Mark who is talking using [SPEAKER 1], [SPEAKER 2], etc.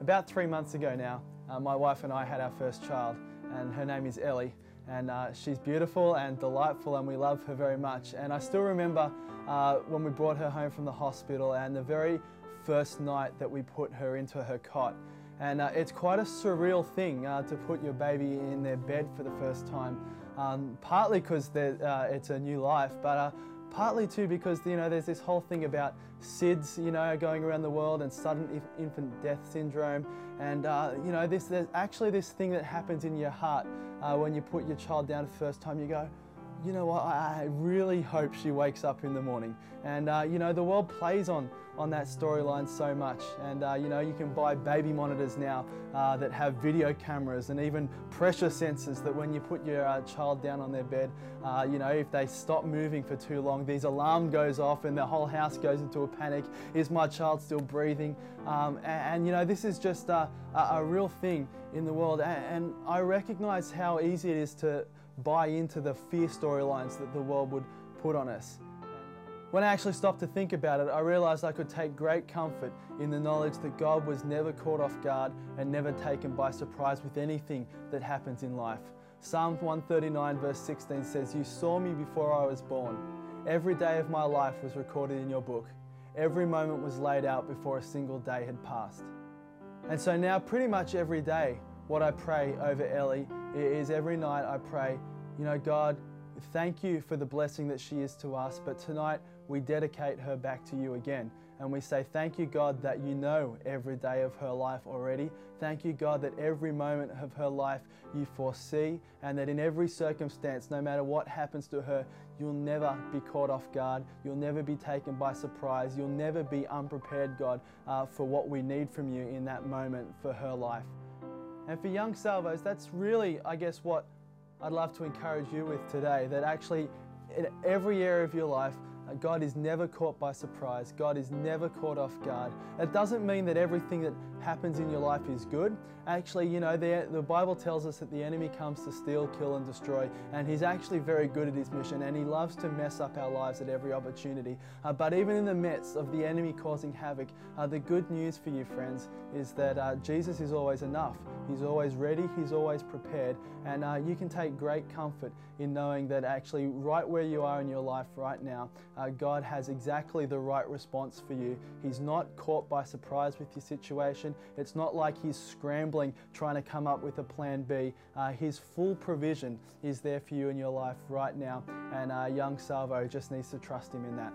[SPEAKER 1] About 3 months ago now, my wife and I had our first child, and her name is Ellie. And she's beautiful and delightful, and we love her very much. And I still remember when we brought her home from the hospital and the very first night that we put her into her cot. And it's quite a surreal thing to put your baby in their bed for the first time, partly because it's a new life, but partly too because there's this whole thing about SIDS, going around the world, and sudden infant death syndrome, and there's actually this thing that happens in your heart when you put your child down for the first time. You go, you know what, I really hope she wakes up in the morning. And the world plays on that storyline so much. And you can buy baby monitors now that have video cameras and even pressure sensors that when you put your child down on their bed, if they stop moving for too long, these alarm goes off and the whole house goes into a panic. Is my child still breathing? This is just a real thing in the world. And I recognize how easy it is to buy into the fear storylines that the world would put on us. When I actually stopped to think about it, I realized I could take great comfort in the knowledge that God was never caught off guard and never taken by surprise with anything that happens in life. Psalm 139 verse 16 says, "You saw me before I was born. Every day of my life was recorded in your book. Every moment was laid out before a single day had passed." And so now pretty much every day, what I pray over Ellie is every night I pray, God, thank you for the blessing that she is to us, but tonight we dedicate her back to you again. And we say, thank you, God, that you know every day of her life already. Thank you, God, that every moment of her life you foresee, and that in every circumstance, no matter what happens to her, you'll never be caught off guard. You'll never be taken by surprise. You'll never be unprepared, God, for what we need from you in that moment for her life. And for young Salvos, that's really, I guess, what I'd love to encourage you with today, that actually in every area of your life, God is never caught by surprise. God is never caught off guard. It doesn't mean that everything that happens in your life is good. Actually, the Bible tells us that the enemy comes to steal, kill, and destroy, and he's actually very good at his mission, and he loves to mess up our lives at every opportunity. But even in the midst of the enemy causing havoc, the good news for you, friends, is that Jesus is always enough. He's always ready, he's always prepared, and you can take great comfort in knowing that actually right where you are in your life right now, God has exactly the right response for you. He's not caught by surprise with your situation. It's not like he's scrambling trying to come up with a plan B. His full provision is there for you in your life right now, and young Salvo just needs to trust him in that.